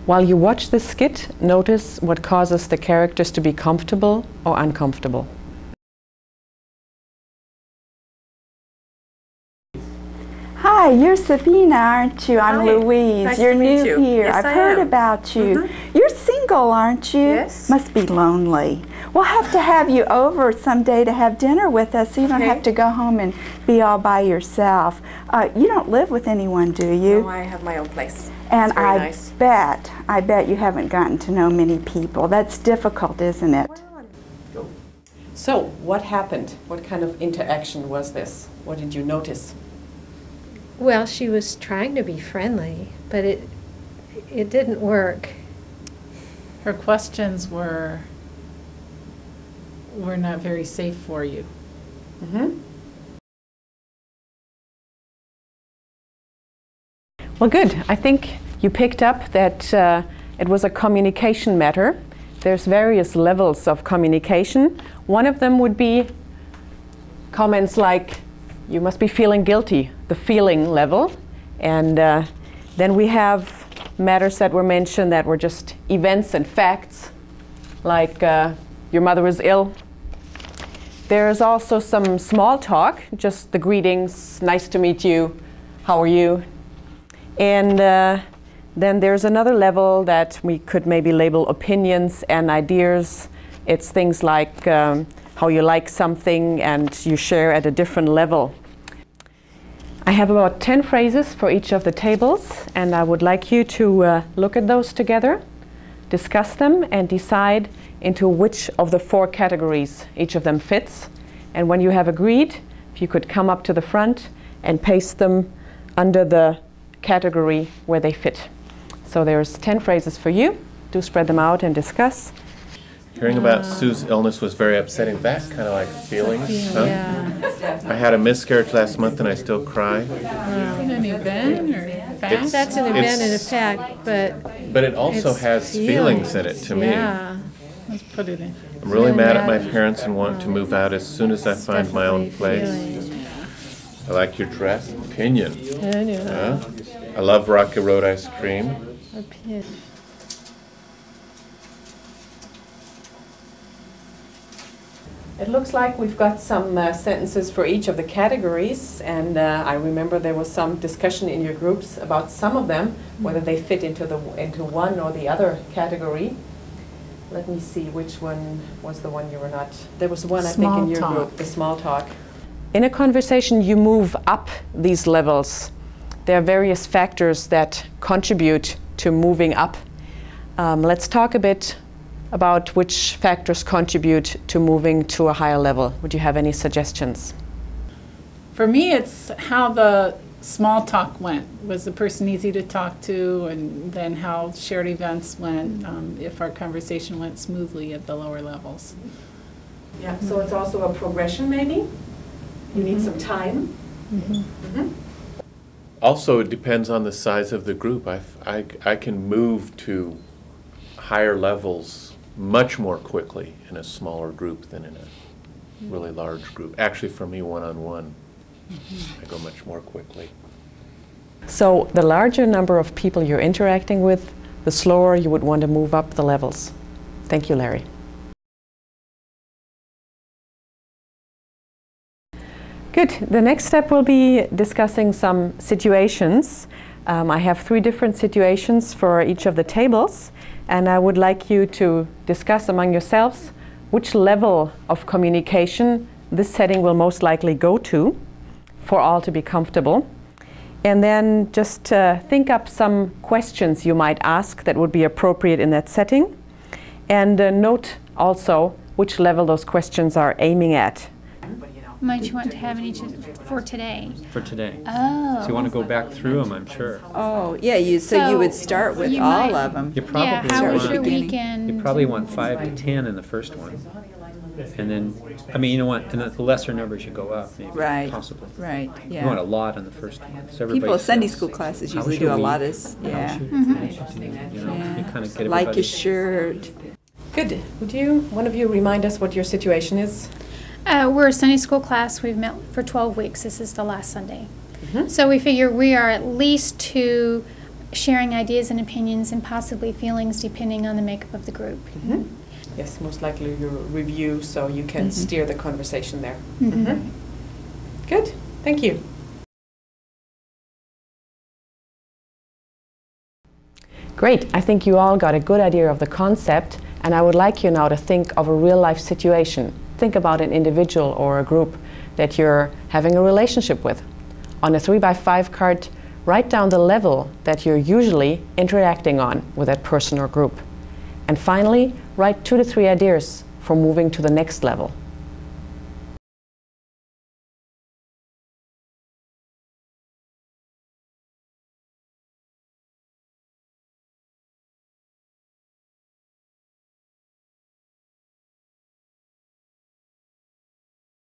While you watch the skit, notice what causes the characters to be comfortable or uncomfortable. Hi, you're Sabina, aren't you? I'm Louise. Nice you're to meet new you. here. Yes, I've I heard am. about you. You're single, aren't you? Yes. Must be lonely. We'll have to have you over someday to have dinner with us so you don't have to go home and be all by yourself. You don't live with anyone, do you? No, I have my own place. And it's very nice. I bet you haven't gotten to know many people. That's difficult, isn't it? So, what happened? What kind of interaction was this? What did you notice? Well, she was trying to be friendly, but it didn't work. Her questions were not very safe for you. Mm-hmm. Well, good. I think you picked up that it was a communication matter. There's various levels of communication. One of them would be comments like, you must be feeling guilty, the feeling level. And then we have matters that were mentioned that were just events and facts, like your mother is ill. There's also some small talk, just the greetings, nice to meet you, how are you? And then there's another level that we could maybe label opinions and ideas. It's things like how you like something and you share at a different level. I have about 10 phrases for each of the tables, and I would like you to look at those together, discuss them, and decide into which of the 4 categories each of them fits. And when you have agreed, if you could come up to the front and paste them under the category where they fit. So there's 10 phrases for you. Do spread them out and discuss. Hearing about Sue's illness was very upsetting. That kind of like feelings, huh? Yeah. I had a miscarriage last month and I still cry. Is it an event or fact? That's an event and a fact, But it also it's has feelings in it to me. Yeah. Let's put it in. I'm really mad at my Yeah. parents and want to move out as soon as I It's find my own definitely place. feelings. I like your dress. Opinion. Opinion. Huh? I love Rocky Road ice cream. Opinion. It looks like we've got some sentences for each of the categories, and I remember there was some discussion in your groups about some of them, whether they fit into one or the other category. Let me see which one was the one you were not. There was one, I think, in your group, the small talk. In a conversation, you move up these levels. There are various factors that contribute to moving up. Let's talk a bit about which factors contribute to moving to a higher level. Would you have any suggestions? For me, it's how the small talk went. Was the person easy to talk to? And then how shared events went, if our conversation went smoothly at the lower levels. Yeah, so it's also a progression maybe? You need some time? Also, it depends on the size of the group. I can move to higher levels much more quickly in a smaller group than in a really large group. Actually, for me, one-on-one, I go much more quickly. So the larger number of people you're interacting with, the slower you would want to move up the levels. Thank you, Larry. Good. The next step will be discussing some situations. I have 3 different situations for each of the tables, and I would like you to discuss among yourselves which level of communication this setting will most likely go to for all to be comfortable. And then just think up some questions you might ask that would be appropriate in that setting. And note also which level those questions are aiming at. Might you want to have in each for today? For today. Oh. So you want to go back through them, I'm sure. Oh, yeah, so you would start with you all might- of them. You probably Yeah, how was your want, weekend? you probably want 5 to 10 in the first one. And then, I mean, you know what, and the lesser numbers you go up, maybe, Right. possibly. Right, You want a yeah. lot on the first one. So People everybody in Sunday says, school classes "How was usually do your a week? lot of, How yeah. was your day?" You know, you kind of get Like everybody. your shirt. Good. Would one of you remind us what your situation is? We're a Sunday school class. We've met for 12 weeks. This is the last Sunday. So we figure we are at least 2 sharing ideas and opinions and possibly feelings depending on the makeup of the group. Yes, most likely your review, so you can steer the conversation there. Good, thank you. Great. I think you all got a good idea of the concept, and I would like you now to think of a real-life situation. Think about an individual or a group that you're having a relationship with. On a 3x5 card, write down the level that you're usually interacting on with that person or group. And finally, write 2 to 3 ideas for moving to the next level.